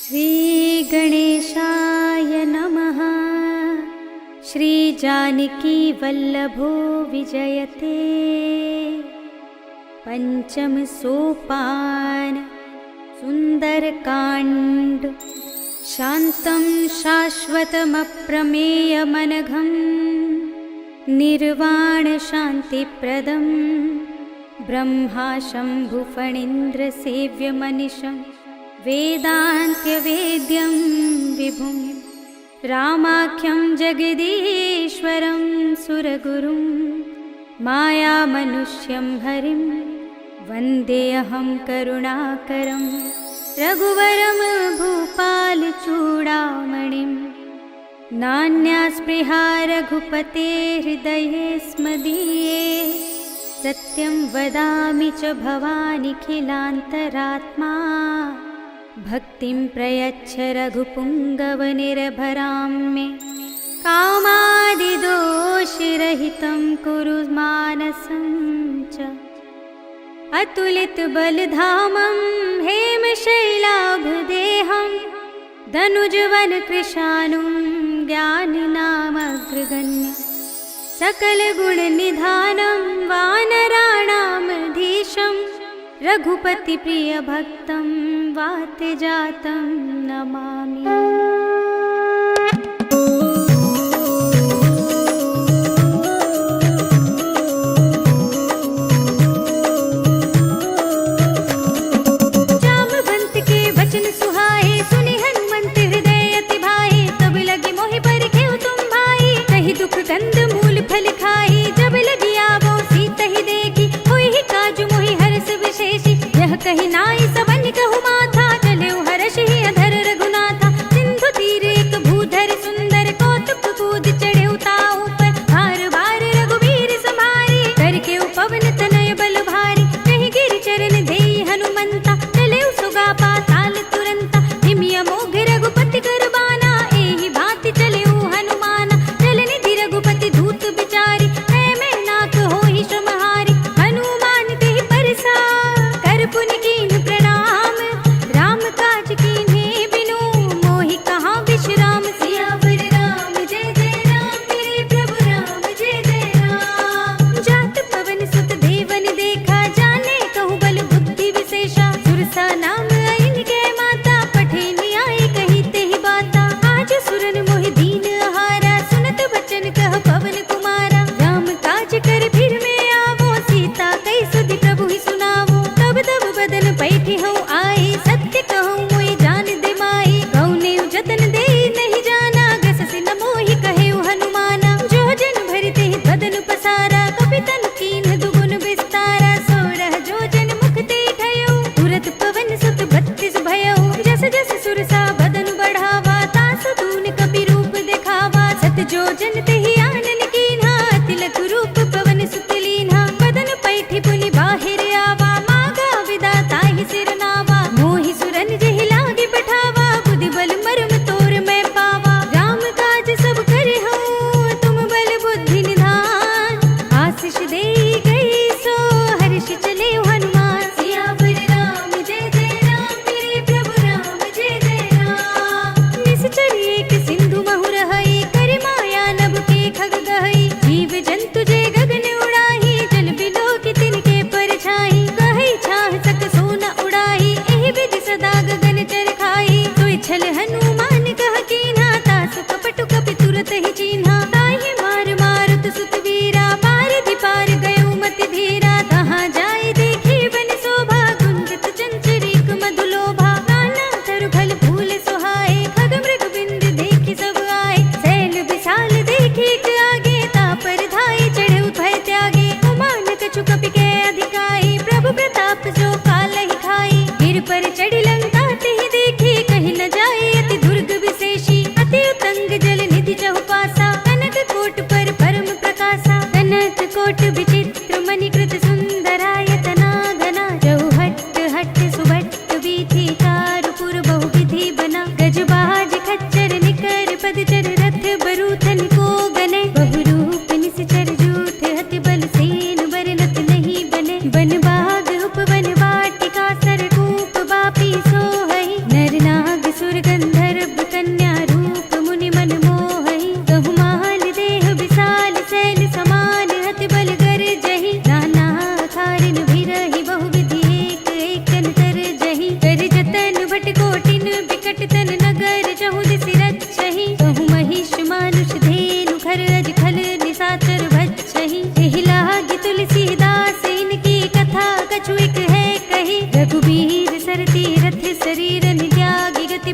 श्री गणेशाय नमः। श्री जानकी वल्लभो विजयते। पंचम सोपान सुंदरकांड। शांतं शाश्वतमप्रमेयमनघं निर्वाण शांतिप्रदं ब्रह्मा शंभुफणीन्द्र सेव्यमनिशं वेदान्त्यवेद्यं विभुं रामाख्यं जगदीश्वरं सुरगुरुं मायामनुष्यं हरिं वन्देऽहं करुणाकरं रघुवरं भूपालचूडामणिं। नान्यास्पृहा रघुपते हृदये स्मदीये सत्यं वदामि च भवानिखिलान्तरात्मा। भक्तिं प्रयच्छ रघुपुङ्गवनिर्भरां मे कामादिदोषरहितं कुरु मानसं च। अतुलितबलधामं हेमशैलाभदेहं धनुजवनकृशानुं ज्ञानिनामग्रगण्यं सकलगुणनिधानं वानराणामधीशं रघुपतिप्रियभक्तं वातजातं नमामि। जामवंत के वचन सुहाए सुनि हनुमंत हृदय अति भाए। तब लगी मोहि परिखेउ तुम भाई कहि दुख गंध मूल फल खाई। जब लगी आवो सीत ही देखी होई ही काजु मोहि हरष विशेषी। यह कहि नाई सबन कहु माथा चले हर्ष ही अधर रघुनाथा। सिंधु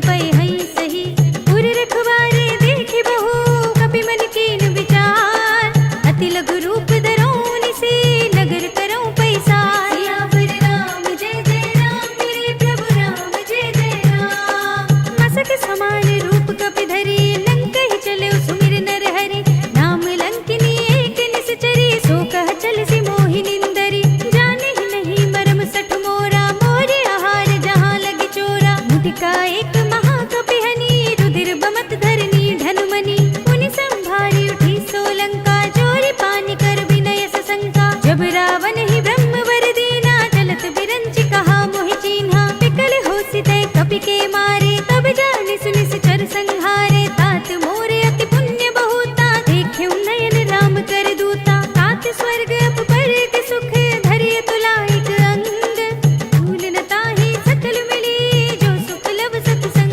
पै हई सही। उर रखवारे देखि बहु कपि मन कीन विचार, अति लघु रूप धरौनि से नगर करौं पैसार। सियावर राम जय जय राम, मेरे प्रभु राम जय जय राम। मसक समान रूप कपि धरि, लंकहि चले सुमिर नर हरि। नाम लंकिनी एक निश्चरी, सो कह चल सी मोहि निंदरी। जाने ही नहीं मरम सठ मोरा, मोरे आहार जहाँ लगी चोरा। मुटिका एक महाकपि हनि, रुधिर बमत धरनी ढनुमनि। पुनि संभारी उठी सोलंका, जोरी पानी कर विनय सशंका। जब रावण ही ब्रह्म वर दीना, चलत बिरंचि कहा मोहि चीन्हा। विकल होसि तै कपि के मारे, तब जानि सुनि सिचर संहारे। तात मोरे अति पुण्य बहुता, देख्यौ नयन राम कर दूता। तात स्वर्ग अपर के सुख, धरिय तुला एक अंग। भूल न ताहि सकल मिली, जो सुख लब सत्संग।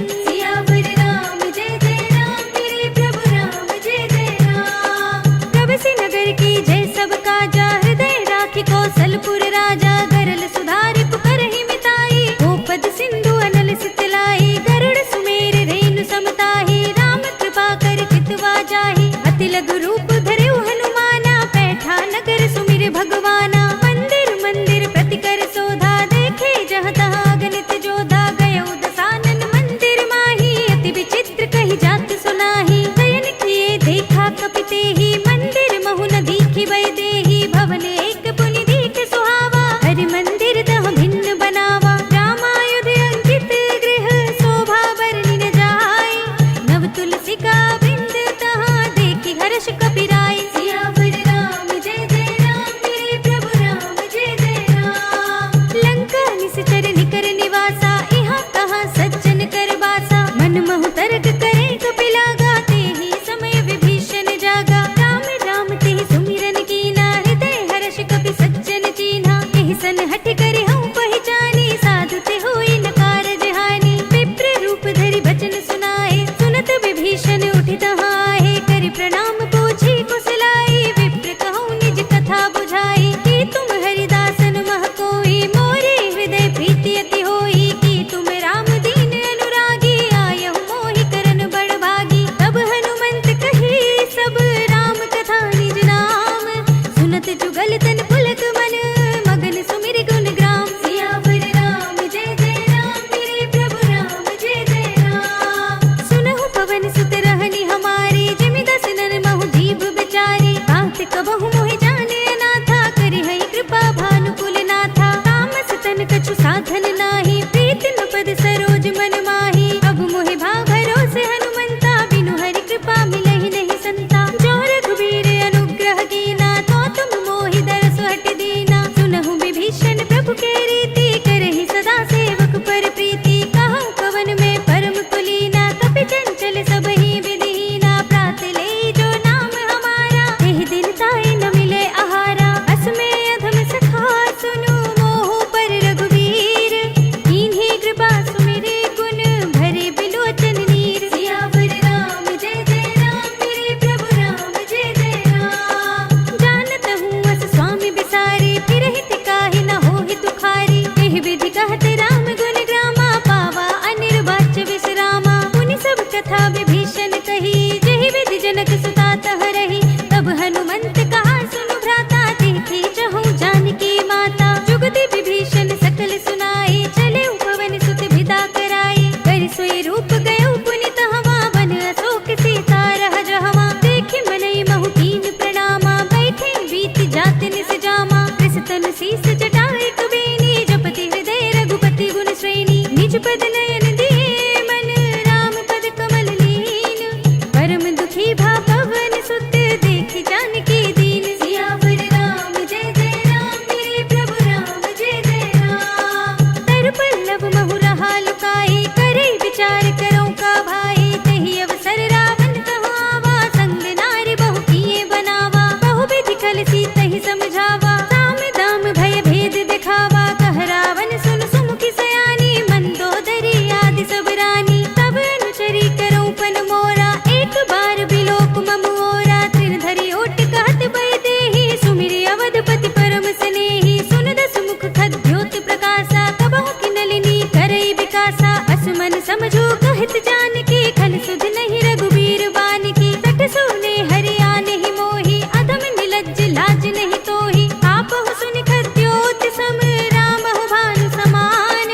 मन समझो कहत जान की, खन सुध नहीं रघुबीर बान की। सठ सोने हरिया नहीं मोही, अधम निलज्ज लाज नहीं तोही। आप हो सुनि खद्योत सम, राम हो भानु समान।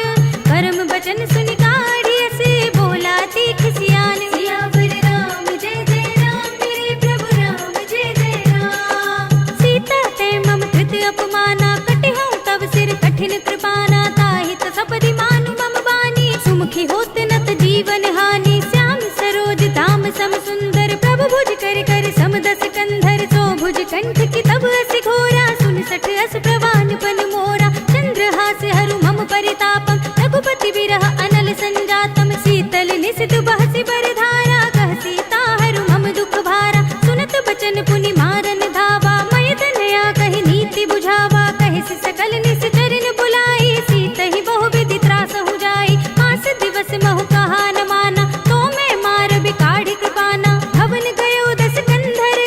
परम बचन सुनि काढ़िय से, बोला तीख सियान। सियावर राम जय जय राम, मेरे प्रभु राम जय जय राम। सीता ते मम कृत अपमाना, कटिहउँ तब सिर कठिन कृपाना। ताहि त सपदि मानु मम बानी, सुमुखी होत नत जीवन हानि। श्याम सरोज धाम सम सुंदर, प्रभु भुज कर कर सम दस कंधर। सो भुज कंठ की तब अस घोरा, सुन सठ अस प्रवान पन मोरा। चंद्रहास हरु मम परितापम, रघुपति बिरह अनल संजातम। शीतल निसित बहसि बरधारा, कह सीता हरु मम दुख भारा। सुनत बचन पुनि मारन धावा, मय तनया कहि नीति बुझावा। कहि सकल निश्चरन बुलाई, सीतहि बहु विधि त्रासहु जाई। मास दिवस महु कहा न माना, तो मैं मार बिकाढ़ि कृपाना। भवन गयो दस कंधर,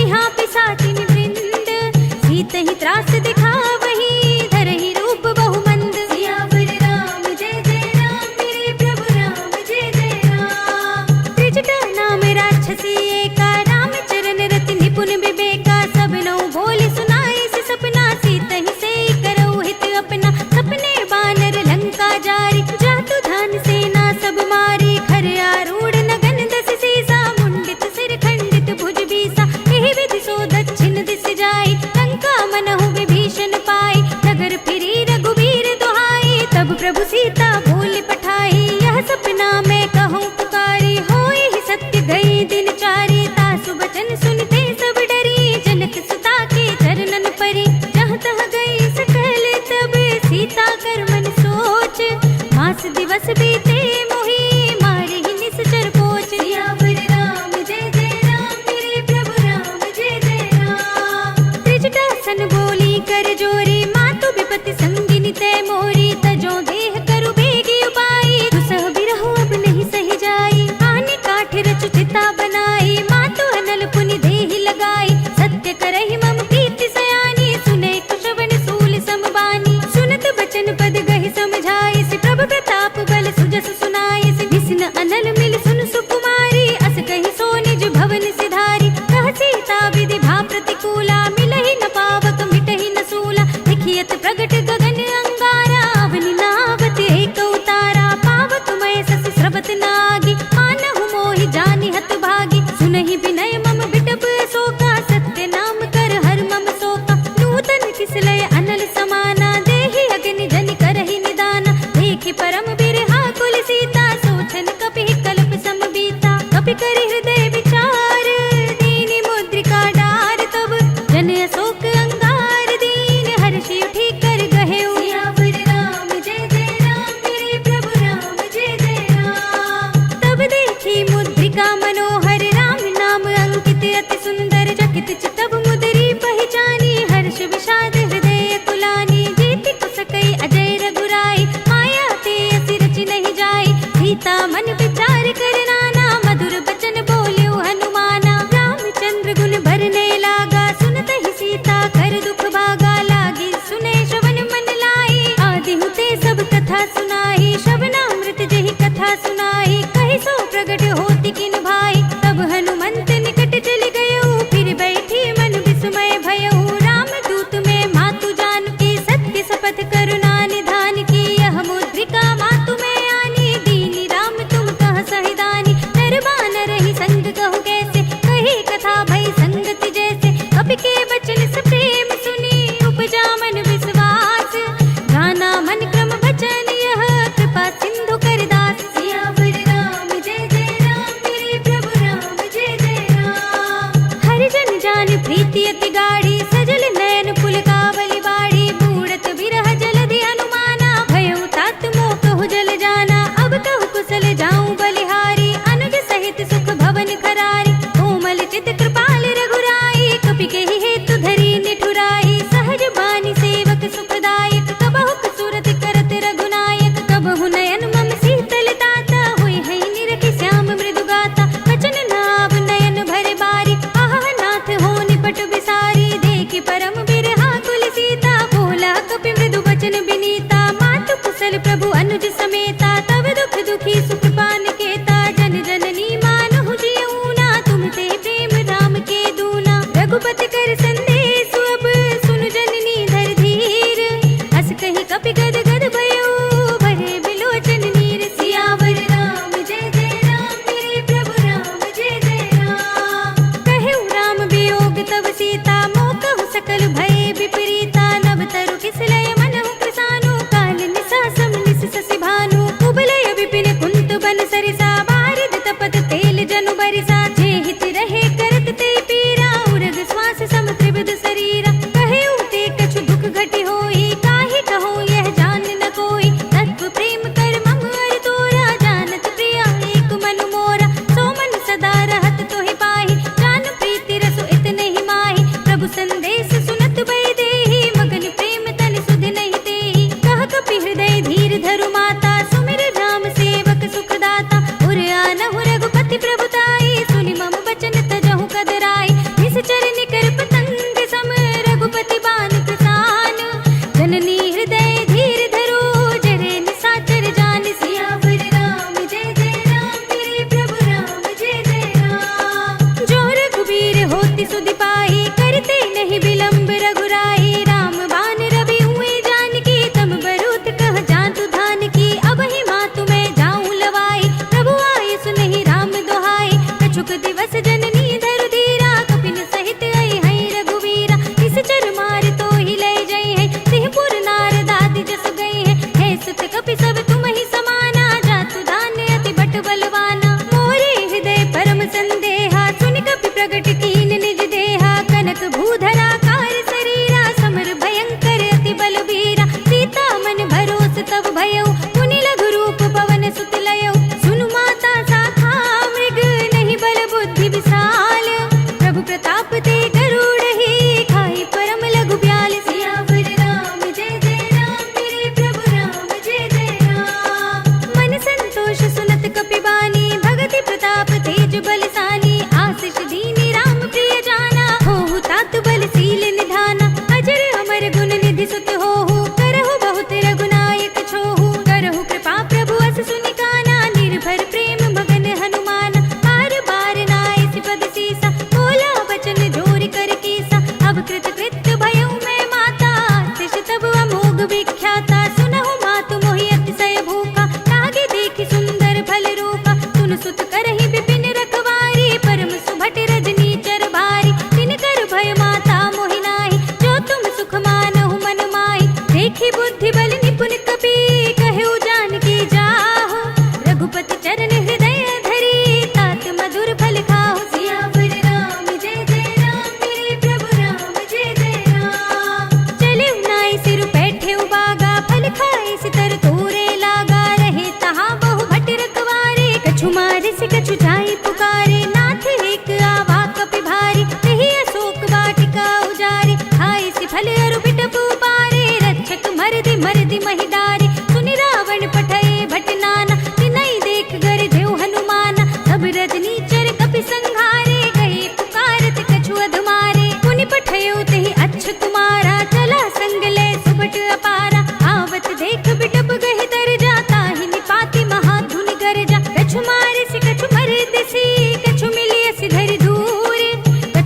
इहाँ पिसाचिन वृंद। सीतहि त्रास दिखावहि, धरहि रूप बहु मंद। सियावर राम जय जय राम, मेरे प्रभु राम जय जय राम। त्रिजटा नाम राक्षसी एका, राम चरण रति निपुण विवेका। सब नौ बोले सुनाई से सपना, सीतहि से करौ हित अपना। सपने बानर लंका जारी, जातु धान सेना सब मारी। खर आरूढ़ नगन दस सीसा, मुंडित सिर खंडित भुज बीसा। एहि विधि सो दक्षिण दिस जाई, लंका मनहु विभीषण पाई। नगर फिरी रघुबीर दुहाई, तब प्रभु सीता बोल पठाई। यह सपना मैं कहूँ पुकारी, होई ही सत्य गई दिन चारी। तासु बचन सुनते सब डरी, जनक सुता के चरणन परी। जहाँ तहाँ गई सकल तब, सीता कर मन सोच। मास दिवस बीते मोही, मारे ही निश्चर पोच। सियावर राम जय जय राम, मेरे प्रभु राम जय जय राम। त्रिजटा सन बोली कर जोरी, मातु विपति संगिनी तै मोरी। तजो देह करु बेगी उपाई, दुसह बिरहु अब नहीं सही जाई। आने काठ रचु चिता बनाई, मातु अनल पुनि देहि लगाई। सत्य करहि मम कीर्ति सयानी, सुने कुशवन सूल समबानी। सुनत बचन पद गहि समझाई, सि प्रभु प्रताप बल सुजस सुनाई। सि विष्ण अनल मिल सुन सुकुमारी, अस कहि सो निज भवन सिधारी। कह सीता विधि भा प्रतिकूला, मिलहि न पावक मिटहि न सूला। देखियत प्रगट गगन अंगारा, अवनि नावत एक उतारा। पावक मय सस स्रवत नागी, मानहु मोहि जानि हत भागी। सुनहि विनय मम बिटप शोका, सत्य नाम कर हर मम शोका। नूतन किसलय अनल समाना, देहि अग्नि जनि करहि निदाना। देखि परम बिरहा कुल सीता, सोचन कपि कल्प सम बीता। कपि करि हृदय विचार, दीनि मुद्रिका डार। तब जन अशोक अंगार, दीन हर्षि उठि कर गहेउ। सियावर राम जय जय राम, मेरे प्रभु राम जय जय राम। तब देखी मुद्रिका मनोहर, राम नाम अंकित अति सुंदर। चकित चितब मुदरी पहचानी, हर्ष विषाद हृदय कुलानी। जीति कुसकई अजय रघुराई, माया ते असि रचि नहीं जाई। सीता मन विचार कर नाना, मधुर बचन बोल्यो हनुमाना। रामचंद्र गुण भरने लागा, सुनतहि सीता कर दुख भागा। लागी सुने श्रवण मन लाई, आदि हुते सब कथा सुनाई। श्रवणामृत जेहि कथा सुनाई, कहि सो प्रगट होति किन भाई। तब हनुमंत निकट चलि गयो, फिर बैठी मन विस्मय भयउ। राम दूत में मातु जानकी, सत्य शपथ करुणा निधान की। यह मुद्रिका मातु में आनी, दीनी राम तुम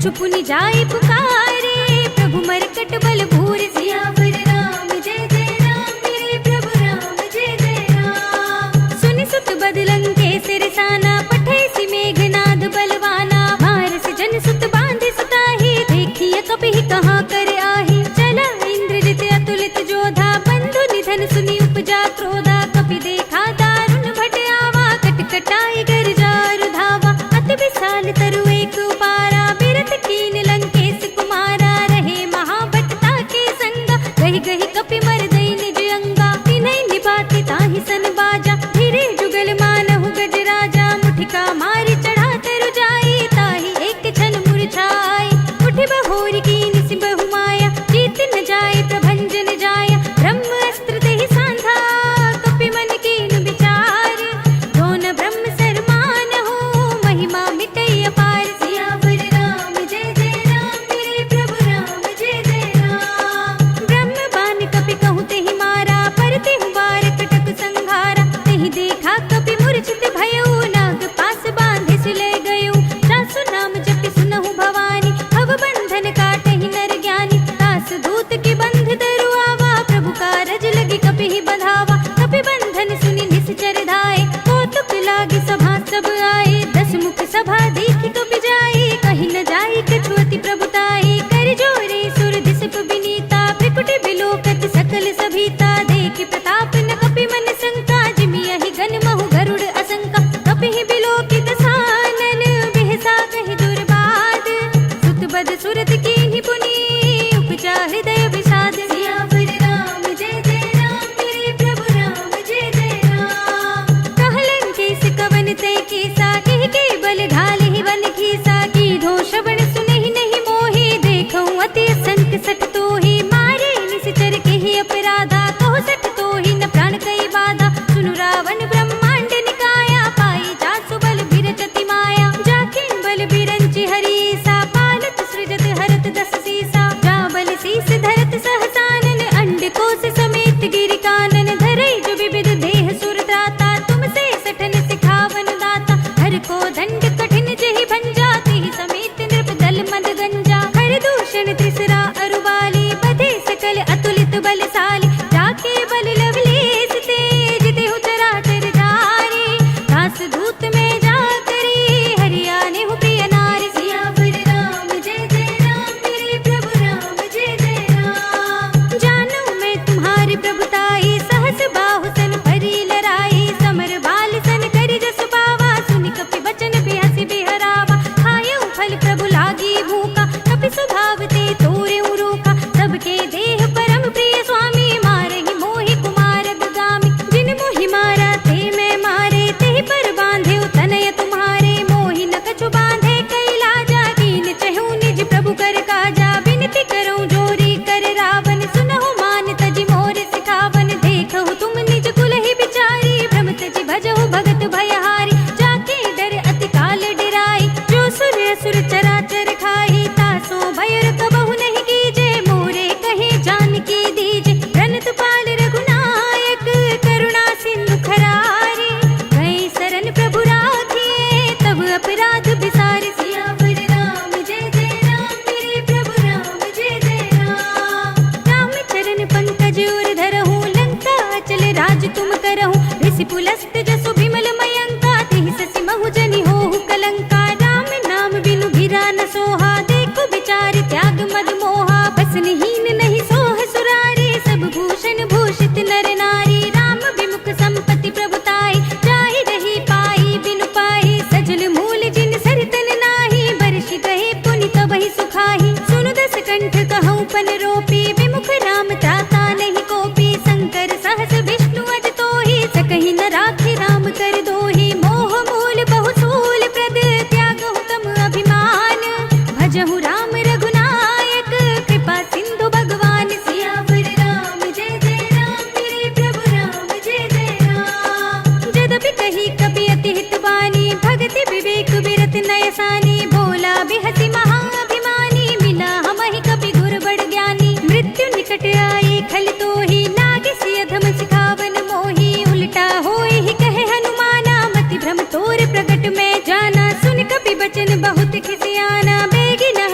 कछु पुनि जाय पुकारे, प्रभु मरकट बल भूर सियावर राम जय जय राम, मेरे प्रभु राम जय जय राम। सुनि सुत बदलंग के सिरसाना, पठे सि मेघनाद बलवाना, मारस जन सुत बांधे सुताही, देखिए कपिहि कहाँ कर आही। चला इंद्रजित अतुलित जोधा, बंधु निधन सुनि उपजा क्रोधा, कपि देखा दारुण भट आवा, कटकटाई गर जारु धावा। अति विशाल तरु एक उपारा, बिरत कीन लंकेश कुमारा, रहे महाभटता के संगा, गहि गहि कपि मर दई निज अंगा। तिन्है निपाति ताहि सन बाजा, धीरे जुगल मानहु गज राजा, मुठिका मारि चढ़ा तरु जाई, ताहि एक क्षण मूर्छाई। उठि बहोरी कीनि सि बहु माया, जीत न जाय प्रभंजन जाया, ब्रह्म अस्त्र तेहि सांधा, कपि मन कीन विचार। जो न ब्रह्म सर मानहु, महिमा मिटई अपार। सियावर राम जय जय राम, मेरे प्रभु राम जय जय राम। ब्रह्म बान कपि कहु तेहि मारा, पर तेहु बार कटक संघारा। तेहि देखा कपि मूर्छित भयउ, नाग पास बांधे सिले गयउ। सासु नाम जपि सुनहु भवानी, भव बंधन काटहि नर ज्ञानी। दास दूत के बंध धरु आवा, प्रभु कारज लगी कपिहि बंधावा। कपि बंधन सुनि निश्चर धाय, कौतुक लागी सभा सब आए। दस मुख सभा देखि कपि जाए, कहि न जाय कछु अति प्रभुताई। कर जोरे सुर दिसप विनीता, भ्रिकुटि बिलोकत सकल सभीता। देखि प्रताप न कपि मन शंका, जिमियहि गन महु गरुड़ असंका। कपिहि बिलोकित सानन, बिहसा कहि दुर्बाद। सुत बद सुरत कीन्हि पुनि, उपजा हृदय विषाद। सियावर राम जय जय राम, मेरे प्रभु राम जय जय राम। कहलन केस कवन तै केसा, केहि के बल ढालिहि वन खीसा। कीधो श्रवण सुनहि नहीं मोहि, देखऊँ अति असंख्य सठ तोहि। मारे निश्चर केहि अपराधा, कहो सठ तोहि न प्राण कई बाधा। सुनु रावण ब्रह्मांड निकाया, पाई जासु बल बिरचति माया। जाकिन बल बिरंचि हरीसा, पालत सृजत हरत दस सीसा। जा बल शीस धरत सहसानन, अंड कोश समेत गिरि कानन। धरई जो विविध देह सुर त्राता, तुमसे सठन सिखावन दाता। हर को दंड कठिन जेहि भंजा, तेहि समेत नृप दल मद गंजा। हर दूषण त्रिसरा अरुबाली, बधे सकल अतुलित बलशाली। जाके बल लवलेस तेज, देहु चराचर जारी। दास दूत में जा करी, हरियाने हु प्रिय नारी। सियावर राम जय जय राम, मेरे प्रभु राम जय जय राम। जानू मैं तुम्हारी प्रभुताई, सहस बाहु सन भरी लराई। समर बाल सन करि जस पावा, सुनि कपि बचन बिहसि बिहरावा। खायउ फल प्रभु लागी भूखा, कपि स्वभाव ते तोरेउ रूखा। सबके देह परम प्रिय स्वामी, मारहि मोहि कुमार अगगामी। जिन मोहि मारा ते मैं मारे, तेहि पर बांधेउ तनय तुम्हारे। मोहि न कछु बांधे कई लाजा, कीन चहु निज प्रभु कर काजा। बिनती करऊँ जोरी कर रावण, सुनहु मान तजि मोर सिखावन। देखहु तुम निज कुलहि बिचारी, भ्रम तजि भजहु भगत भयहारी। जाके डर अति काल डिराई, जो सुर असुर चराचर खाई। तासो भयर कबहु नहीं कीजे, मोरे कहे जानकी दीजे। प्रणत पाल रघुनायक, करुणा सिंधु खरारी। गए शरण प्रभु राखिए, तब अपराध बिसारे। सियावर राम जय जय राम, मेरे प्रभु राम जय जय राम। राम चरण पंकज उर धरहु, लंका अचल राज तुम करहु। ऋषि पुलस्त जसु विमल मयंका, तेहि ससि महु जनि होहु कलंका। राम नाम बिनु गिरा न सोहा, देखो विचार त्याग मद मोहा। बसनहीन नहीं सोह सुरारी, सब भूषण भूषित नर नारी। राम विमुख संपत्ति प्रभुताई, जाहि रही पाई बिनु पाई। सजल मूल जिन सरितन नाही, बरषि गहे पुनि तबहि सुखाही। सुनु दस कंठ कहऊँ पन रोपी, विमुख राम त्राता नहीं कोपी। शंकर सहस विष्णु अज तोहि, सकहि न राखि राम कर दोहि। मोह मूल बहु सूल प्रद, त्यागहु तम अभिमान। भजहु राम रघुनायक, कृपा सिंधु भगवान। सियावर राम जय जय राम, मेरे प्रभु राम जय जय राम। जदपि कही कपि अति हित बानी, भगति विवेक बिरत नयसानी। बोला बिहसि महाअभिमानी, मिला हमहि कपि गुर बड़ ज्ञानी। मृत्यु निकट आए खल तोहि, लागे सिय अधम सिखावन मोहि। उल्टा होए ही कहे हनुमाना, मति भ्रम तोर प्रगट में जाना। सुन कपि बचन बहुत खिसियाना, बेगी न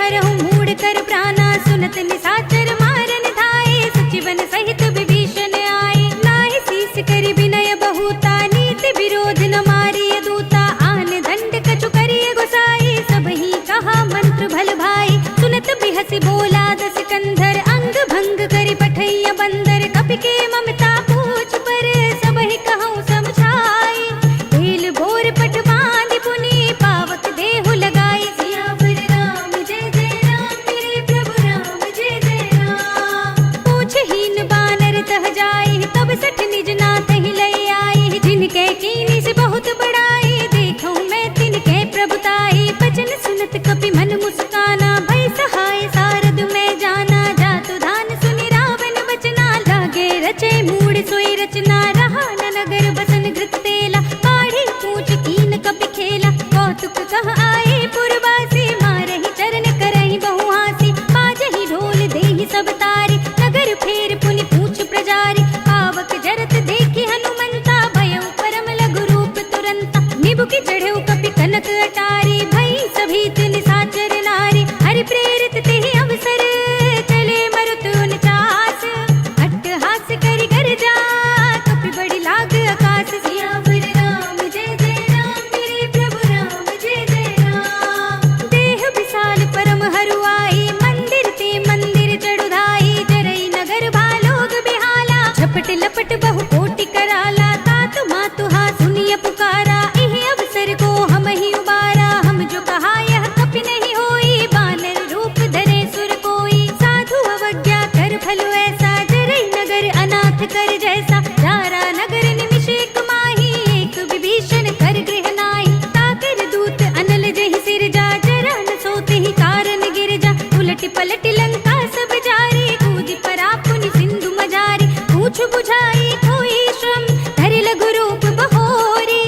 लपट लपट बहु कोटि कराला, तात मातु हा सुनिय पुकारा, इहि अवसर को हम ही उबारा। हम जो कहा यह कपि नहीं होई, बानर रूप धरे सुर कोई। साधु अवज्ञा कर फल ऐसा, जरई नगर अनाथ कर जैसा। जारा नगर निमिष एक माही, एक विभीषण कर गृह नाई। ताकर दूत अनल जहि सिर जा, जरा न सोते ही कारण गिर जा। उलट पलट लंका सब जारी, कूदि परा पुनि सिंधु मजारी। पूछ बुझाई कोई श्रम, धरि लघु रूप बहोरी।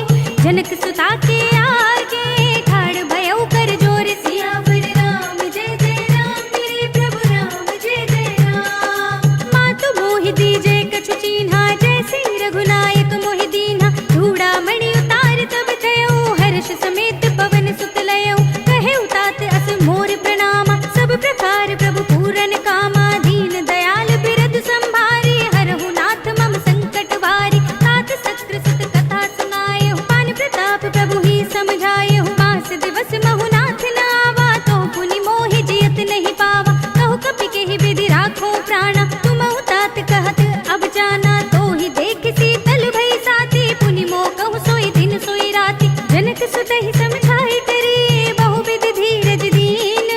जनक सुता के आगे, ठाड़ भयउ कर जोर। सियावर राम जय जय राम, मेरे प्रभु राम जय जय राम। मातु मोहि दीजे कछु चीन्हा, जैसे रघुनायक मोहि दीन्हा। चूड़ामणि उतार तब थयउ, हर्ष समेत पवन सुत लयउ। कहेउ तात अस मोर प्रणामा, सब प्रकार प्रभु पूरन कामा। दीन दयाल बिरद संभारी, हरहु नाथ मम संकट वारी। तात सत्र सुत कथा सुनाएहु, पान प्रताप प्रभु ही समझाएहु। मास दिवस महु नाथ न आवा, तो पुनि मोहि जियत नहीं पावा। कहु कपि केहि विधि राखो प्राणा, तुमहु तात कहत अब जाना। तो ही देख शीतल भई साथी, पुनि मोह कहु सोई दिन सोई राति। जनक सुत ही समझाई करे, बहु विधि धीरज दीन।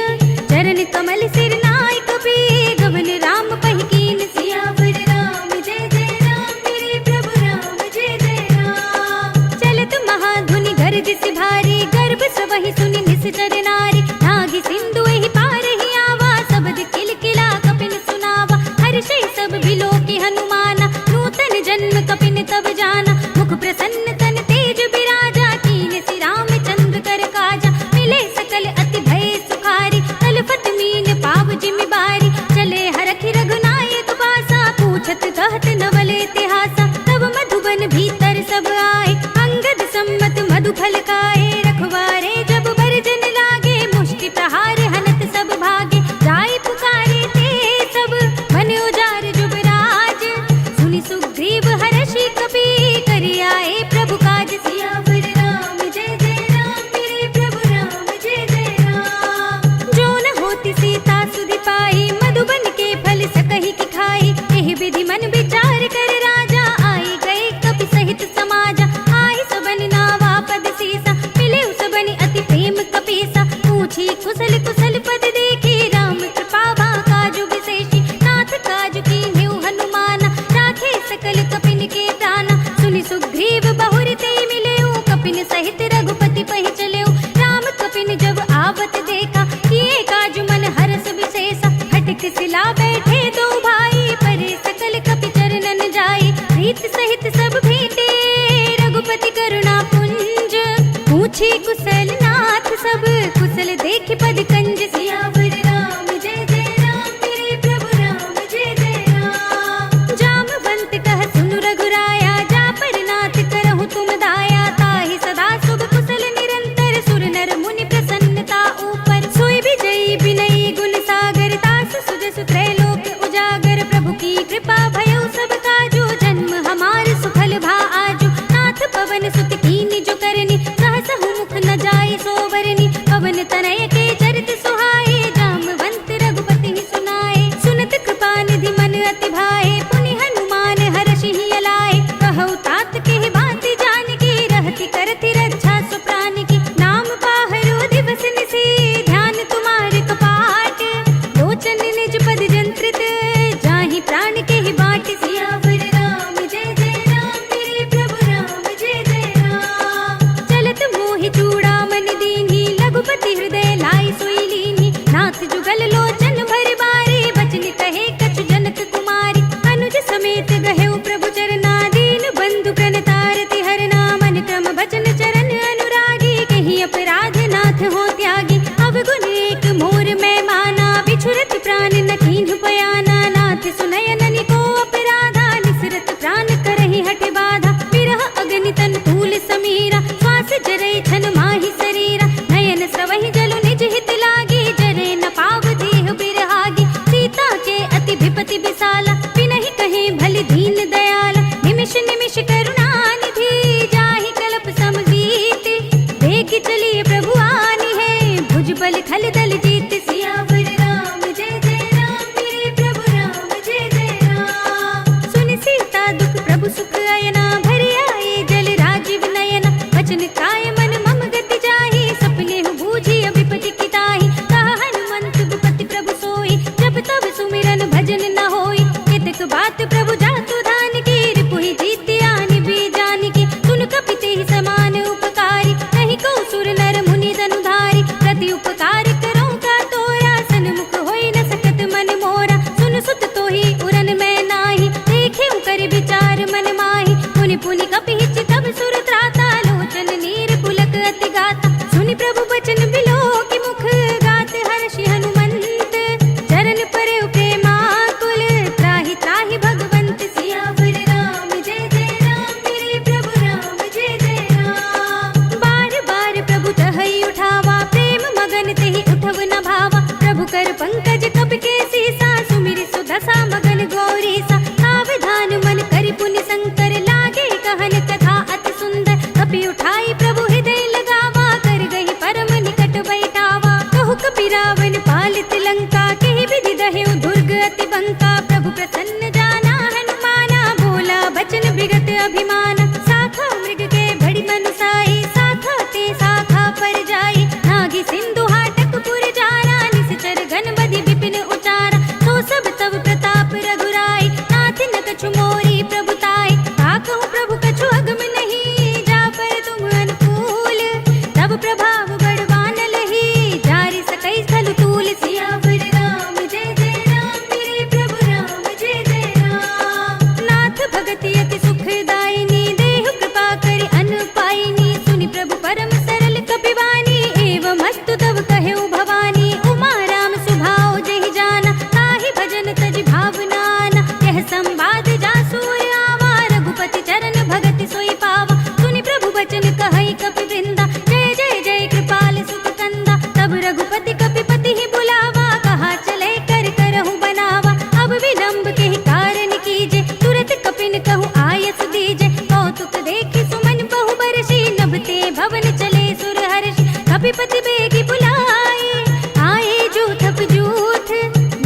चरण कमल सिर नाय कपि, गवन राम पहि कीन। सियावर राम जय जय राम, मेरे प्रभु राम जय जय राम। चलत महाधुनि गरज सि भारी, गर्भ सबहि सुनि निश्चर नारी। नागी सिंधु एहि पार ही आवा, सबद किलकिला कपिन सुनावा। हर्षै सब बिलोकि हनुमाना, नूतन जन्म कपिन तब जाना। मुख प्रसन्न तन तेज बिराजा, कीन सि रामचंद्र कर काजा। मिले सकल अति भय सुखारी, तलफट मीन पाव जिमि बारी। चले हरखि रघुनायक पासा, पूछत कहत नवल इतिहासा। तब मधुबन भीतर सब आए, अंगद सम्मत मधु फल खाए। रखवारे जब बरजन लागे, मुष्टि प्रहार हनत सब भागे। जाय पुकारे ते सब, मन उजार जुबराज। सुनि सुग्रीव हर्षि कपि, करि आए प्रभु काज। सियावर राम जय जय राम, मेरे प्रभु राम जय जय राम। जो न होती सीता सुधि पाई, मधुबन के फल सकहि की खाई। एहि विधि मन विचार कर राजा, आई गए कपि सहित समाजा। आई सबन नावा पद सीसा, मिले सबनि अति प्रेम कपीसा। पूछी कुशल कुशल पद देखी, राम कृपा बा काजु विशेषी। नाथ काजु कीन्हेउ हनुमाना, राखे सकल कपिन के प्राणा। सुनि सुग्रीव बहुर ते मिलेउ, कपिन सहित रघुपति पहि चलेउ। राम कपिन जब आवत देखा, किए काजु मन हरस विशेषा। फटक सिला बैठे दो भाई, परे सकल कपि चरणन जाई। प्रीत सहित सब भेंटे, रघुपति करुणा पुंज। पूछी कुशल नाथ सब, कुशल देख पद कंज। सियावर राम जय जय राम, मेरे प्रभु राम जय जय राम। जामवंत कह सुनु रघुराया, जा पर नाथ करहु तुम दाया। ताहि सदा शुभ कुशल निरंतर, सुर नर मुनि प्रसन्नता ऊपर। सोई विजयी विनयी गुण सागर, दास सुजसु त्रैलोक उजागर। प्रभु की कृपा भयउ सब काजू, जन्म हमार सुफल भा आजू। नाथ पवन सुत कीन्हि जो करनी, सहसहु मुख न जाय सोवरनी। पवन तनय के चरित सो सुनि प्रभु बचन बिलो की मुख गात हर्षि हनुमंत चरण पर प्रेमाकुल त्राहि त्राहि भगवंत सियावर राम जय जय राम मेरे प्रभु राम जय जय राम। बार बार प्रभु तहई उठावा प्रेम मगन तेहि उठव न भावा प्रभु कर पंकज कप के सीसा सुमिरि सुदशा मगन गौरी सा सावधान मन करि पुनि शंकर लागे कहन कथा अति सुंदर कपि उठाई प्रभु हृदय लगावा कर गही परम निकट बैठावा कहु कपि रावण पालित लंका के विधि दहेउ दुर्ग अति बंका प्रभु प्रसन्न जाना हनुमाना बोला बचन विगत अभिमान शाखा मृग के बड़ी मनुसाई शाखा ते शाखा पर जाई नागी सिंधु हाटक पुर जारा निश्चर गण बधि विपिन उचारा तो सब तब प्रताप रघुराई नाथ न कछु मोरी प्रभुताई ताकहु प्रभु कछु अगम नहीं जा पर तुम अनुकूल तब प्रभाव बड़वान लही जारि सकई स्थल तूल सियावर राम जय जय राम मेरे प्रभु राम जय जय राम। नाथ भगति अति सुखदायिनी देहु कृपा करि अनु पाइनी सुनि प्रभु परम सरल कपिवानी एवं अस्तु तब कहेउ भवानी उमा राम सुभाव जहि जाना ताहि भजन तज भावनाना यह संवाद जासूर आवा रघुपति चरण भगति सोई पावा सुनि प्रभु बचन कहई कपि वृंदा जय जय जय कृपाल सुख कंदा तब रघुपति कपिपति ही बुलावा कहा चले कर करहु बनावा अब विलंब के ही कारण कीजे तुरत कपिन कहु आयस दीजे कौतुक देखि सुमन बहु बरसी नभते भवन चले सुर हर्षि कपिपति बेगी बुलाए आए जूथ जूथ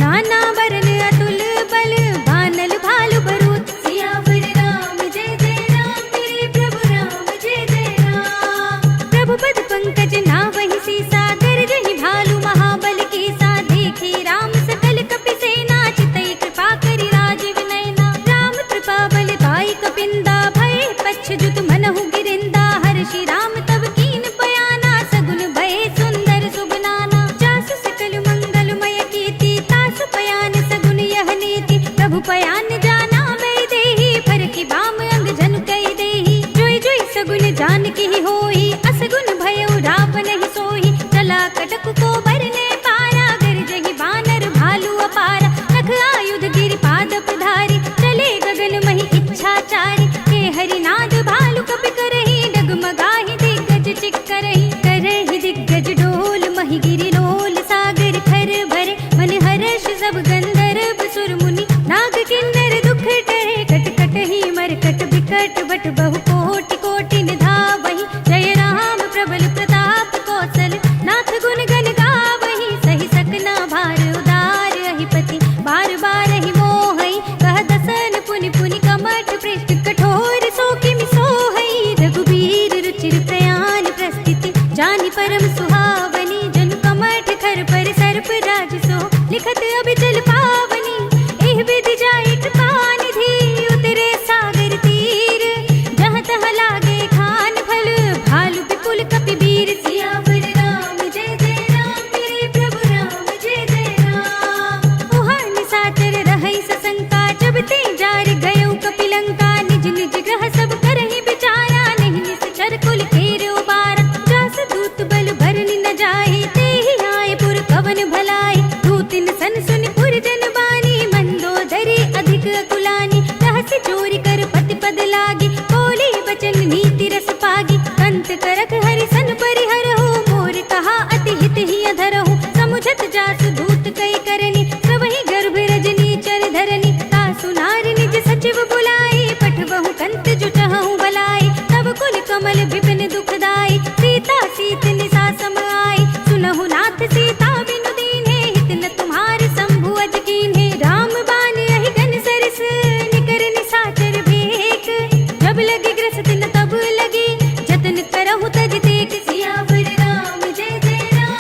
नाना वरन अतुल बल बानल भालु बरूथ सियावर राम जय जय राम मेरे प्रभु राम जय जय राम। प्रभु पद पंकज नावहि सीसा गरजहि भालु महाबल कीसा देखी राम सकल कपि सेना चितई कृपा करि राजीव नयना राम कृपा बल पाई कपिंदा भय पच्छ जुत मनहु गिरिंदा हर्षि राम तब कीन बयाना सगुन भय सुंदर सुबनाना जासु सकल मंगलमय कीर्ति तासु पयान सगुन यह नीति प्रभु पयान जाना मैं देही फर की बाम अंग जन कई देही जोई जोई सगुन जान की होई असगुन भयउ रावण ही सोही चला कटक को बरने पारा गरजहि बानर भालु अपारा नख आयुध गिरि पादप धारी चले गगन मही इच्छाचारी के हरिनाद भालु कपि करहि डगमगाहि दिग्गज चिक्करहि करहि दिग्गज डोल मही गिरि लोल सागर खर भरे मन हर्ष सब गंधर्व सुर मुनि नाग किन्नर दुख टरे कट कट ही मरकट बिकट बट बहु कोटि कोटि निधावहि जय राम प्रबल प्रताप कौशल नाथ गुण गण गावहि सही सकना भार उदार अहिपति बार बार ही मोहई कह दसन पुनि पुनि कमठ पृष्ठ कठोर सो किमि सोहई रघुबीर रुचिर प्रयाण प्रस्थिति जानि परम सुहावनी जन कमठ खर पर सर्प राज सो लिखत अभिचल पावनी एह विधि जाय कृपा निधि उतरे सागर तीर जहाँ तहाँ लागे खान फल भालु विपुल कपि वीर सियावर राम जय जय राम मेरे प्रभु राम जय जय राम। उहाँ निशाचर रहै सशंका जब ते जार गयो कपि लंका निज निज ग्रह सब करहि विचारा नहीं निश्चर कुल केर उबारा जास दूत बल भरनि न जाहि तेहि आए पुर कवन भलाई दूतिन सन सुनि पुर जन बानी मंदोदरी अधिक अकुलानी रहस्य चोरी कर पति पद लागी बोली बचन नीति रस पागी कंत करक हरि सन परिहरहु मोर कहा अति हित ही अधरहु समुझत जासु दूत कई करनी सबहि गर्भ रजनी चर धरनी तासु नार निज सचिव बुलाई पठबहु कंत जो चहु बलाई तब कुल कमल विपिन दुखदाई सीता सीत निसा सम आई सुनहु नाथ सीता बिनु दीन्हे हित न तुम्हारे शंभु अज कीन्हे राम बान यही गन सरस निकर निशाचर भेक जब लगी ग्रसित न तब लगी जतन करहु तज देख सियावर राम जय जय राम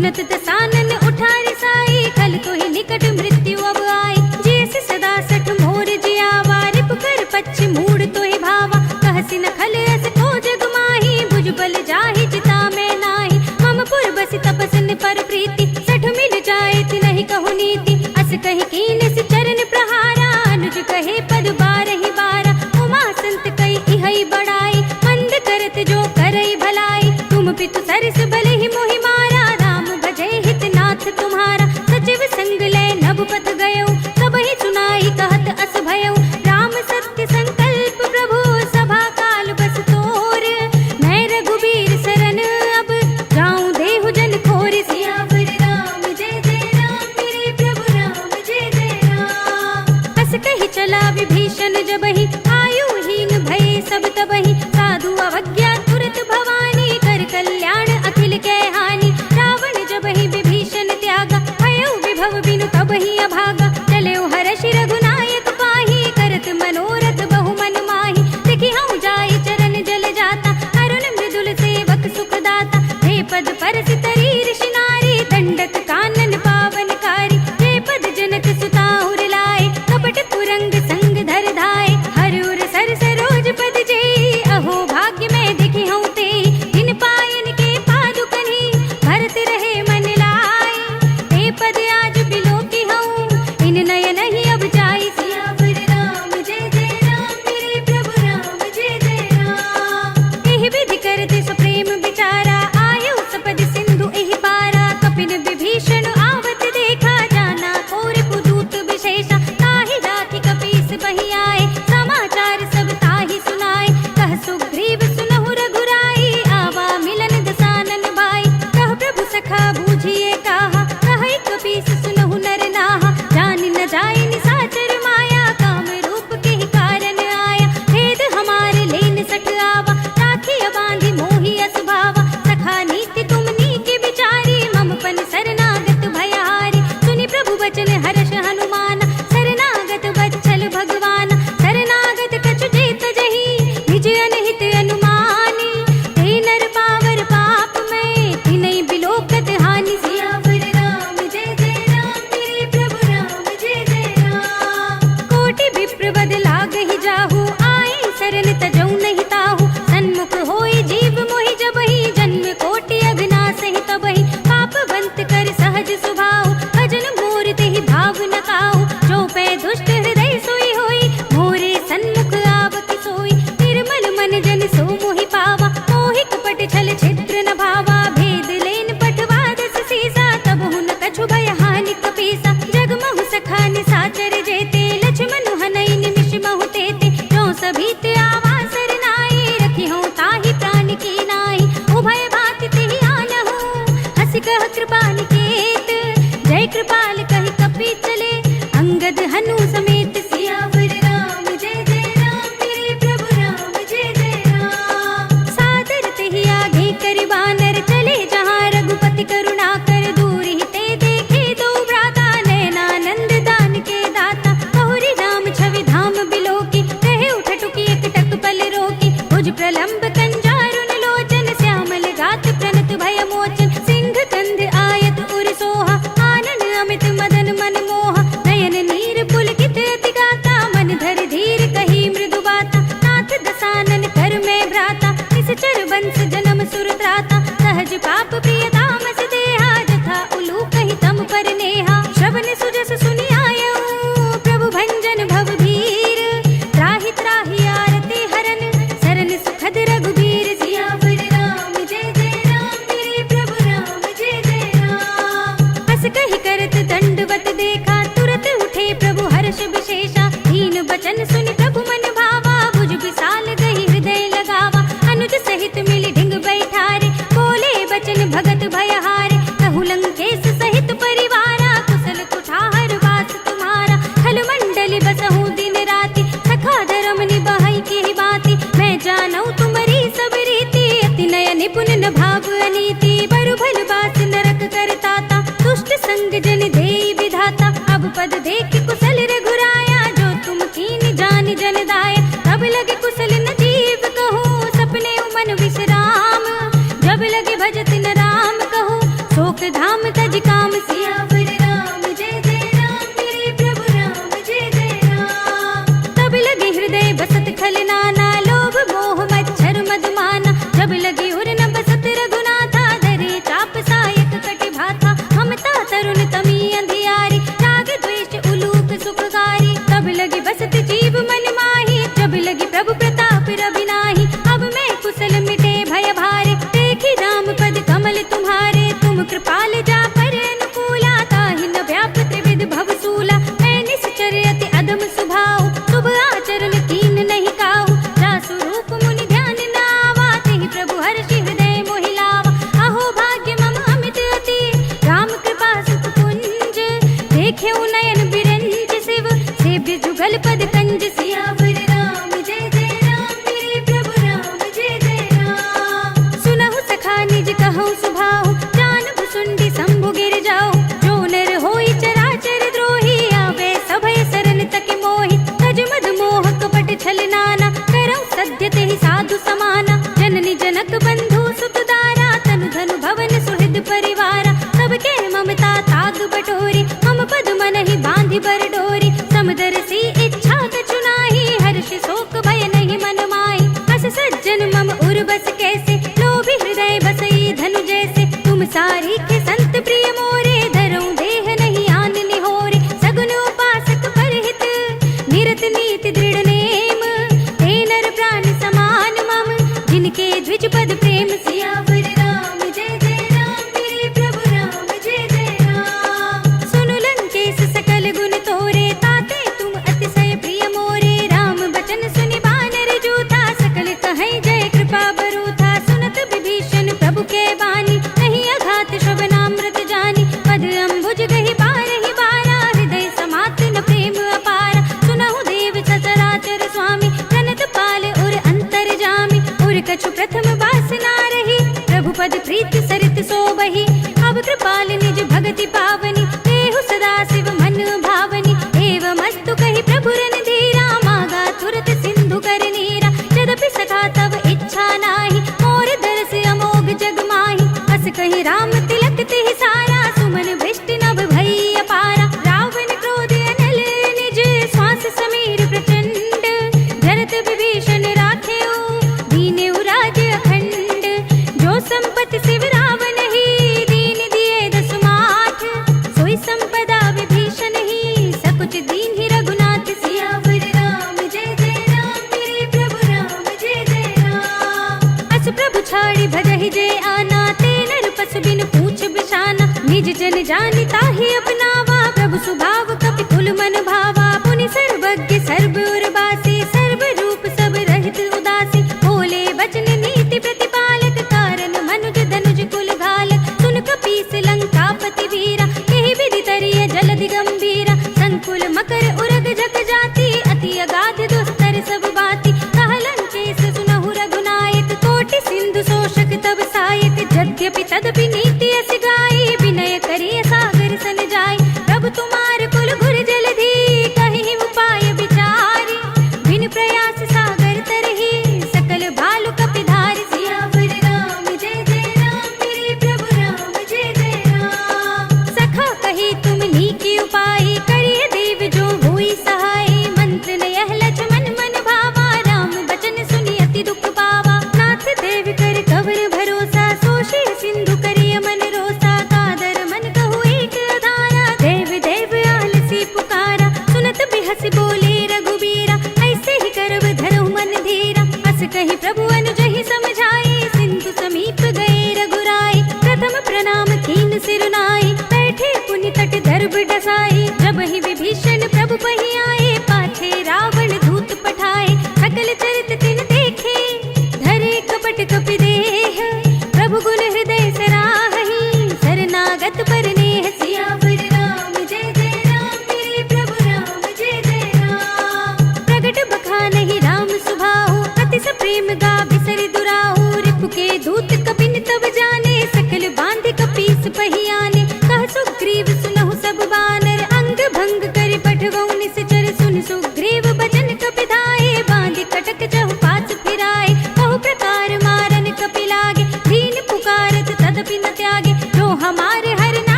सुनत दसानन उठा रिसाई, खल तो ही निकट मृत्यु अब आई। जैसे सदा सठ मोर जियावा, रिप कर पच्छ मूड तो ही भावा। कहसी न खल अस को जग माही, भुज बल जाहि चिता में नाही। मम पुर बसि तपसन पर प्रीति, सठ मिल जाए ति नहीं कहु नीति। अस कहि कीन सि चरण प्रहारा, अनुज कहे पद बारहि बारा। उमा संत कई इहै बड़ाई, मंद करत जो करई भलाई। तुम पितु सरस भले ही मोहि मारा, राम भजै हित नाथ तुम्हारा। सचिव संग लय नभ पथ गयो, सबहि सुनाई कहत अस भयउ। राम सत्य संकल्प प्रभु, सभा काल बस तोर। मैं रघुबीर सरन अब, जाऊं देहु जन खोर। सियावर राम जय जय राम, मेरे प्रभु राम जय जय राम। अस कहि चला विभीषण जबहि, आयुहीन भये सब तबहि। साधु अवज्ञा तुरत भवानी, कर कल्याण अखिल कै हानि। रावण जबहि विभीषण त्यागा, भयउ विभव बिनु तबहि अभागा। चलेउ हरषि रघुनायक पाहि, करत मनोरथ बहु मन माहि। देखि हऊँ जाई चरण जल जाता, अरुण मृदुल सेवक सुख दाता। हे पद परसि तरी ऋषि नारी, दंडक कानन पावनकारी। हे पद जनक सुता उर लाए, कपट कुरंग संग धर धाए। हर उर सर सरोज पद जेई, अहो भाग्य में देखि हऊँ तेई। इन पायन के पादुकनि, भरत रहे मन लाई। हे पद आज बिलोकी हऊँ, इन नयन ही अब जाई। सियावर राम जय जय राम, मेरे प्रभु राम जय जय राम। एहि विधि करते सुप्रेम विचारा, आयु सपद सिंधु एहि पारा। कपिन विभीषण आवत देखा, जाना कोरि पुदूत विशेषा। ताहि राखी कपीस बहि आए, समाचार सब ताहि सुनाए। कह सुग्रीव सुनहु रघुराई, आवा मिलन दसानन भाई। कह प्रभु सखा बूझिए काहा, कहै कपीस सुनहु नर नाहा। जान न जाय निसाचर माया, काम रूप के ही कारण आया। भेद हमारे लेन सठ आवा, राखिय बांधि मोहि अस भावा। सखा नीति तुम नीके विचारी, मम पन शरणागत भयहारी। सुनि प्रभु वचन हर्ष हनुमाना, शरणागत वत्सल भगवाना। शरणागत कछु जेत जहि, निज अनहित अनुमानी। ते नर पावर पाप में, तिनै बिलोकत हानि। सियावर राम जय जय राम, मेरे प्रभु राम जय जय राम। कोटि विप्र बद लागहि जाहु, आए शरण तजौ नहीं ताहु। सन्मुख होई जीव मोहि जबहि, जन्म कोटि अघनासहि तबहि। पापवंत कर सहज सुभाउ, भजन मोर तेहि भाव न काहु। जो पै दुष्ट हृदय सोई होई, मोरे सन्मुख आवति सोई। निर्मल मन जन सो मोहि पावा, मोहि कपट छल छिद्र न भावा। भेद लेन पठवा दस सीसा, तब हुन कछु भय हानि कपीसा। जगमहु सखा निसाचर जेते, लक्ष्मण हनई निमिष महु तेते। जो सभी ते आवा सरनाई, रखी हूँ ताहि प्राण की नाई। उभय भांति तेहि आनहु, हँसि कह कृपा निकेत। जय कृपाल कहि कपि चले, अंगद हनु समेत। सियावर राम जय जय राम, मेरे प्रभु राम जय जय राम। सादर तेहि आगे करि बानर, चले जहाँ रघुपति करुणा कर। दूर ही ते देखे दो भ्राता, नयनानंद दान के दाता। बहुरी राम छवि धाम बिलोकी, कहे उठटुकी एकटक पल रोकी। भुज प्रलंब कंजारुन लोचन, श्यामल गात प्रणत भय मोचन। सिंह कंध आयत उर सोहा, आनन अमित मदन मन मोहा। नयन नीर पुलकित अति गाता, मन धर धीर कही मृदु बाता। नाथ दसानन कर में भ्राता, निश्चर वंश जन्म सुर त्राता। सहज पाप प्रिय तामस देहा, जथा उलू कहि तम पर नेहा। श्रवण सुजस सुनि आयऊ, प्रभु भंजन भव भीर। त्राहि त्राहि आरती हरन, शरण सुखद रघुबीर। सियावर राम जय जय राम, मेरे प्रभु राम जय जय राम। अस कहि करत दंडवत देखा, तुरत उठे प्रभु हर्ष विशेषा। दीन बचन सुनि प्रभु मन भावा, भुज विशाल गहि हृदय लगावा। अनुज सहित मिलि ढिंग बैठारे, बोले बचन भगत भयहारे। कहु लंकेश सहित परिवारा, कुशल कुठार वास तुम्हारा। खल मंडल बसहु दिन राति, सखा धर्म निभाई के बाती। मैं जानऊ तुम्हारी सब रीति, अति नय निपुण न भाव अनीति। बरु भल बास नरक करताता, दुष्ट संग जन देई विधाता। अब पद देख कुशल रघुराया, जो तुम कीन जान जन दाया। तब लगे कुशल न जीव कहो, सपने मन विश्राम। जब लगे भजत न राम कहो, सो मोक्ष धाम तज काम सियावर राम जय जय राम मेरे प्रभु राम जय जय राम। तब लगे हृदय बसत खल नाना लोभ मोह मच्छर मधुमाना जब लगे उर न बसत रघुनाथा धरे चाप सायक कटि भाथा ममता तरुण तमी अंधियारी राग द्वेष उलूक सुखकारी तब लगी बसत जीव मन माही जब लगी प्रभु प्रताप रवि नाही। अब मैं कुशल मिटे भय भारे देखी राम पद कमल तुम्हारे तुम कृपाल जा पर अनुकूला ताहि न व्याप त्रिविध भवसूला। मैं निश्चर अति अदम सुभाव शुभ आचरण कीन नहीं काहू रासु रूप मुनि ध्यान न आवा तेहि प्रभु हर्षि हृदय मोहि लावा। अहो भाग्य मम अमित अति राम कृपा सुख कुंज देखे नयन बिरंज शिव सेव्य जुगल पद कंज सियावर राम जय जय राम मेरे प्रभु राम जय जय राम। सुनहु सखा निज कहूँ सुभाऊ जानब सुंडी शंभु गिर जाओ जो नर होई चराचर द्रोही आवे सभय सरन तक मोहि तज मद मोह कपट छल नाना करौ सद्य तेहि साधु समाना जननी जनक बंधु सुत दारा तनु धनु भवन सुहृद परिवारा सबके ममता ताग बटोरी हम पद मन ही बांधि बर डोरी समदरसी इच्छा कछु नाही हर्ष शोक भय नहीं मन माही। हस सज्जन मम उर बस कैसे लोभी हृदय बसई धनु जैसे तुम सारी के संत प्रिय मोरे धरऊं देह नहीं आन निहोरे सगुन उपासक परहित निरत नीति दृढ़ नेम ते नर प्राण समान मम जिनके द्विज पद प्रेम सियावर राम जय जय राम मेरे प्रभु राम जय जय राम। सुनु लंकेश सकल गुण तोरे ताते तुम अतिशय प्रिय मोरे राम बचन सुनि बानर जूथा सकल कहे जय कृपा बरूथा सुनत विभीषण प्रभु के बानी नहीं अघात श्रवणामृत जानी पद अम्बुज गहि बारहि बारा हृदय समात न प्रेम अपारा। सुनहु देव सचराचर स्वामी प्रणत पाल उर अंतर जामी उर कछु प्रथम वासना रही प्रभु पद प्रीत सरित सोबहि। अब कृपाल निज भगति पावनी देहु सदा शिव मन भावनी एवं अस्तु कहि प्रभु रन धीरा मागा तुरत सिंधु कर नीरा यद्यपि सखा तब इच्छा नाही मोर दरस अमोघ जग माही। अस कहि राम तिलक तिहि सारा सुमन भृष्टि नभ भई अपारा रावण क्रोध अनल निज श्वास समीर प्रचंड जरत विभीषण राखेउ दीनेउ राज अखंड जो संपत्ति शिव रावण ही दीन दिए दसुमाठ सोई संपदा विभीषण ही सकुच दीन ही रघुनाथ सियावर राम जय जय राम मेरे प्रभु राम जय जय राम। अस प्रभु छाड़ी भजहि जय आना ते नर पशु बिन पूछ बिछाना निज जन जानि ताहि अपनावा प्रभु सुभाव कपि कुल मन भावा पुनि सर्वज्ञ सर्व उर्वासी सर्व रूप सब रहित उदासी बोले बचन नीति प्रतिपालक कारण मनुज धनुज कुल घालक सुन कपीस लंकापति वीरा यही विधि तरिय जलधि गंभीरा संकुल मकर उरग जग जाति अति अगाध दुस्तर सब बाती कह लंकेश सुनहु रघुनायक कोटि सिंधु शोषक तब सायक यद्यपि तदपि नीति अस गाई विनय करिय सागर सन जाय प्रभु तुम्हार कुल घुर जलधि कहि उपाय विचारी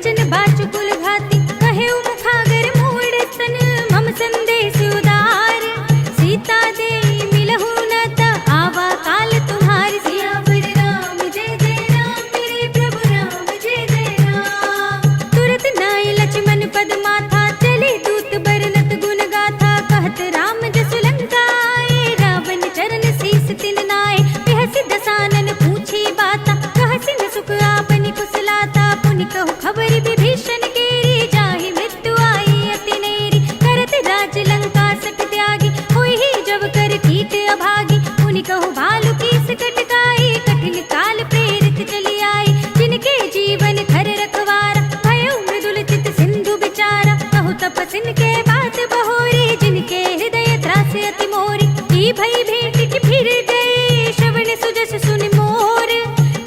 बचन बाचुकुल घाती कहे मुखागर मूड स्तन मम संदेश उदार सीता दे मिलहु न त आवा काल तुम्हारी सियावर राम जय जय राम मेरे प्रभु राम जय जय राम तुरत नाय लक्ष्मण पद माथा चले दूत बरनत गुण गाथा कहत राम जसु लंका आए रावण चरण शीस तिन नाय बेहसि दसानन पूछी बाता कहसि न सुख आपनि कुशलाता पुनि कहु खबर विभीषण केरी जाहि मृत्यु आई अति नेरी करत राज लंका सट त्यागी होई ही जब कर कीट अभागी पुनि कहु भालु कीस कटकाई कठिन काल प्रेरित चली आई जिनके जीवन खर रखवारा भयो मृदुल चित सिंधु बिचारा कहु तपसिन के बात बहोरी जिनके हृदय त्रास अति मोरी की भई भेंट की फिर गए श्रवण सुजस सुन मोर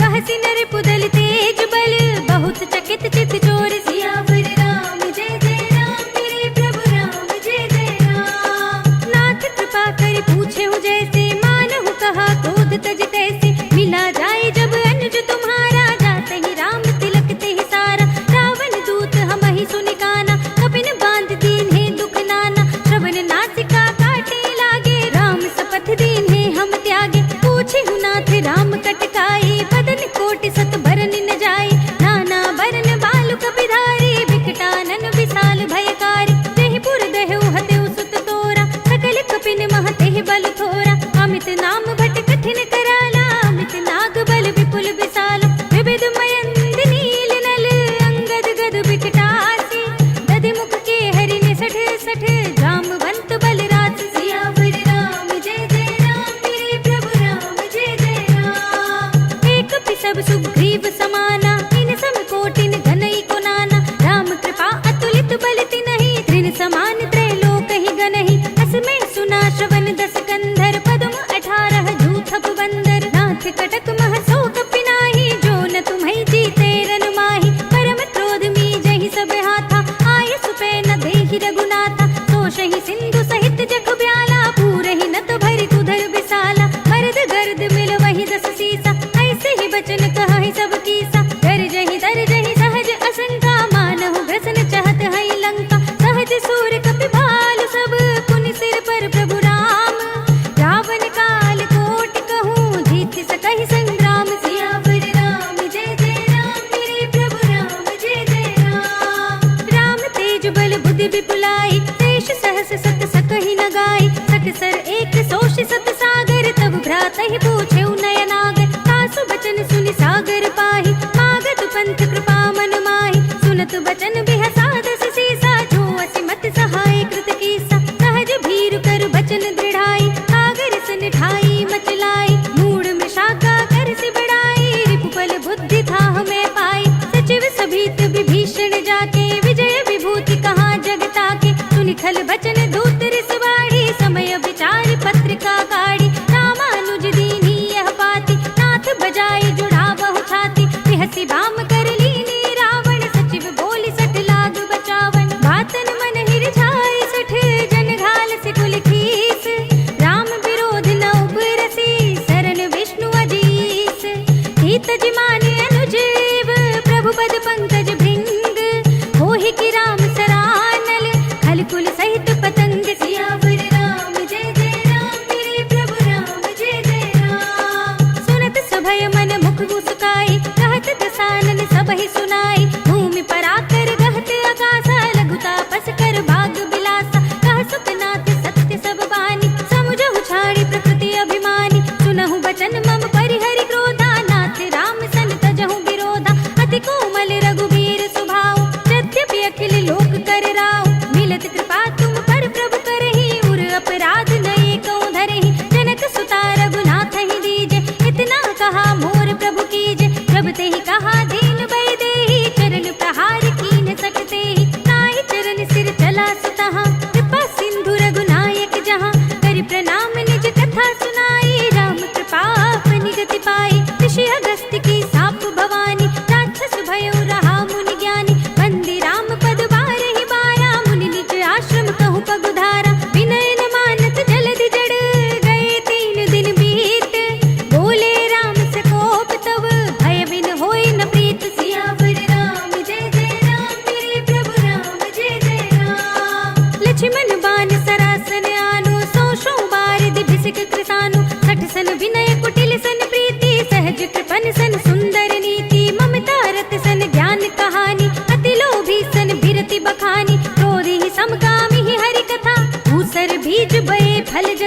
कहसि नर पुदल तेज बल बहुत चकित चित चोर सियावर राम जय जय राम मेरे प्रभु राम जय जय राम नाथ कृपा कर पूछे हूँ जैसे मानहु कहा क्रोध तज तैसे मिला जाए जब अनुज तुम्हारा जाते ही राम तिलक ते ही सारा रावण दूत हम ही सुनि काना कपिन बांध दीन है दुख नाना श्रवण नासिका काटे लागे राम सपथ दीन है हम त्यागे पूछे हूँ नाथ राम कटकाई बदन कोट सत भरन न जाए नाना बरन बालु कपिधारी विकटानन विशाल भयकारी जहि पुर दहु हतेउ सुत तोरा सकल कपिन महते बल थोरा अमित नाम भट कठिन कराला अमित नाग बल विपुल विशाल विविध मयंद नील नल अंगद गद विकटासी दधि मुख के हरि ने सठ सठ जामवंत बल राज सियावर राम जय जय राम मेरे प्रभु राम जय जय राम एक पिसब सुग्रीव समाना इन सम कोटिन घनई को नाना राम कृपा अतुलित बल तिनहि तृण समान त्रैलोक ही गनहि असमय सुना श्रवण दस कंधर पद्म 18 जूथप बंदर नाथ कटक महसो कपिनाहि जो न तुम्हें जीते रन माहि परम क्रोध मी जहि सब हाथा आय सुपै न देहि रघुनाथा तोषहि सिंधु सहित जग ब्याला पूरहि नत भरि कुधर विसाला मर्द गर्द मिल वही दस सीसा ऐसे ही बचन कहि सब कीसा कर जहि सहज असंका मानहु ग्रसन चाहत है लंका सहज सूर कपि भालु सब पुनि सिर पर प्रभु राम रावण काल कोट कहूँ जीत सकहि संग्राम सियावर राम जय जय राम मेरे प्रभु राम जय जय राम राम तेज बल बुद्धि विपुलाई शेष सहस सत सकहि न गाई सकसर एक सोष सत सागर तब भ्रात ही पूछे नयनागर तासु बचन सुनि सागर पाहि मागत पंथ कृपा मन माहि सुनत बचन बिहसा दस सीसा जो असिमत सहाय कृत कीसा सहज भीर कर बचन दृढ़ाई सागर सन ठाई मचलाई मूड में शाखा कर से बढ़ाई रिपुबल बुद्धि था हमें पाई सचिव सभीत विभीषण जाके विजय विभूति कहाँ जगता के सुनि खल बचन दूत रिसवाड़ी समय विचार पत्रिका काढ़ी रामानुज दीनी यह पाती नाथ बजाई जुड़ा बहु छाती बिहसी बाम कर लीनी रावण सचिव बोली सठ लाग बचावन बातन मन हिर छाई सठ जन घाल से कुल खीस राम विरोध न उपरसी शरण विष्णु अजीस हित जिमाने अनुजीव प्रभु पद पंकज भृंग होहि कि राम सरानल खल कुल सहित पतंग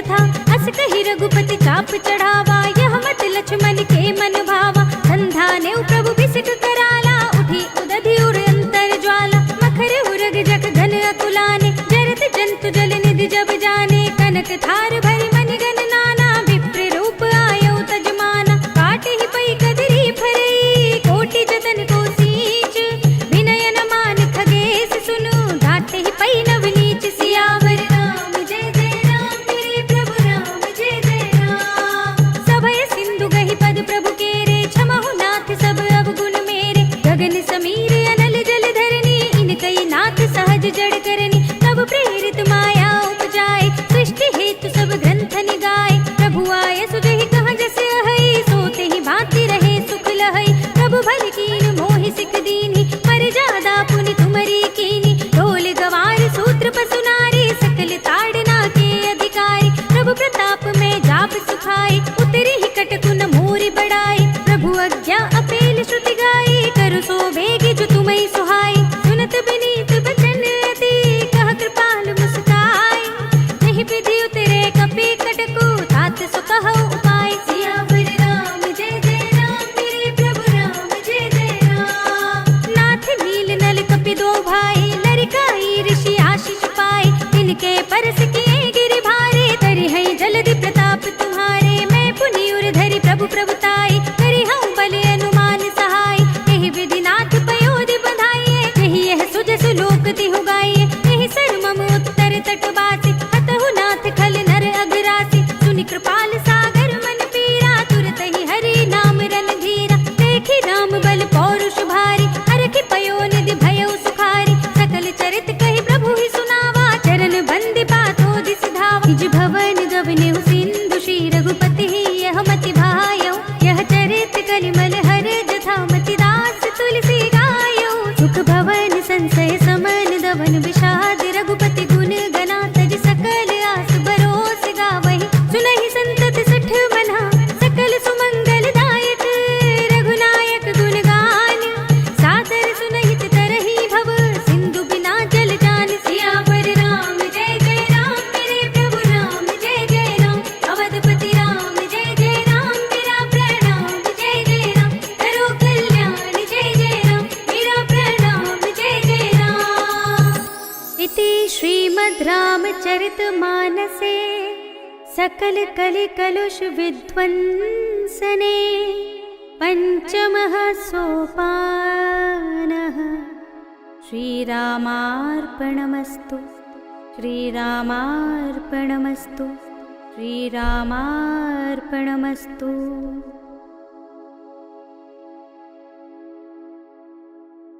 जथा। अस कही रघुपति चाप चढ़ावा, यह मत लक्ष्मण के मन भावा। संधा ने प्रभु बिसिक कराला, उठी उदधि उर अंतर ज्वाला। मखर उरग जग घन अकुलाने, जरत जंतु जल निधि जब जाने। कनक थार भरि मनि गण नाना, विप्र रूप आयो तजमाना। काट ही पई कदरी फरई, कोटि जतन को सींच। विनय न मान खगेश सुनु, घाटे ही पई नव नीच। सियावर राम जय जय राम, मेरे प्रभु राम जय जय राम। सभय सिंधु गहि पद प्रभु केरे, क्षमहु नाथ सब अवगुण मेरे। गगन समीर अनल जल धरनी, इनकई नाथ सहज जड़ करनी। तब प्रेरित माया उपजाए, सृष्टि हेतु सब ग्रंथ निगाए। प्रभु आय सुजहि कहाँ जस अहै, सोते ही भांति रहे सुख लहै। प्रभु भल कीन मोहि सिख दीन्हि, मर्यादा पुनि तुमरी कीन्हि। ढोल गवार सूत्र पसु नारी, सकल ताड़ना के अधिकारी। प्रभु प्रताप में जाप सुखाई, उतरी ही कटकु न मोरि बढ़ाई। प्रभु आज्ञा अपेल श्रुति गाई, करु सो बेगी जो तुम्हि सुहाई। सुनत बिनीत बचन अति, कह कृपाल मुस्काई। नहीं विधि उतरे कपि कटकु, तात सो कहु उपाय। सियावर राम जय जय राम, मेरे प्रभु राम जय जय राम। नाथ नील नल कपि दो भाई, लरिकाई ऋषि आशीष पाए। तिनके परस किए गिरि भारे, तरि हैं जलधि प्रताप तुम्हारे। मैं पुनि उर धरि प्रभु प्रभुताई, करि हूँ बल अनुमान सहाय। यही विधि नाथ पयोधि बधाइए, यही यह सुजसु लोक तिहु गाइए। यही सर मम उत्तर तट बासी, हतहु नाथ खल नर अघरासी। सुनि कृपाल सागर मन पीरा, तुरत ही हरि नाम रन धीरा। देखी राम बल पौरुष भारी, हरखि पयो निधि भयउ सुखारी। सकल चरित कहि प्रभु ही सुनावा, चरण बंदि पातो दिस धावा। निज भवन गवनेहु सिंधु, श्री रघुपति ही यह मति भायौ। यह चरित कलिमल हर जथा, मति दास तुलसी गायौ। सुख भवन संशय समन दवन, विषाद रघुपति गुण गना। तज सकल आस बरोस गावहि, सुनहि संतत सठ मना। सकल सुमंगल दायक, रघुनायक गुण गान। सादर सुनहित तरहि भव, सिंधु बिना जल जान। सियावर राम जय जय राम, मेरे प्रभु राम जय जय राम। अवधपति राम जय जय राम, मेरा प्रणाम जय जय राम। करो कल्याण जय जय राम, मेरा प्रणाम जय जय राम। इति श्रीमद् रामचरितमानसे सकल कलि कलुष विध्वंसने पंचमः सोपानः। श्रीरामार्पणमस्तु, श्रीरामार्पणमस्तु, श्रीरामार्पणमस्तु।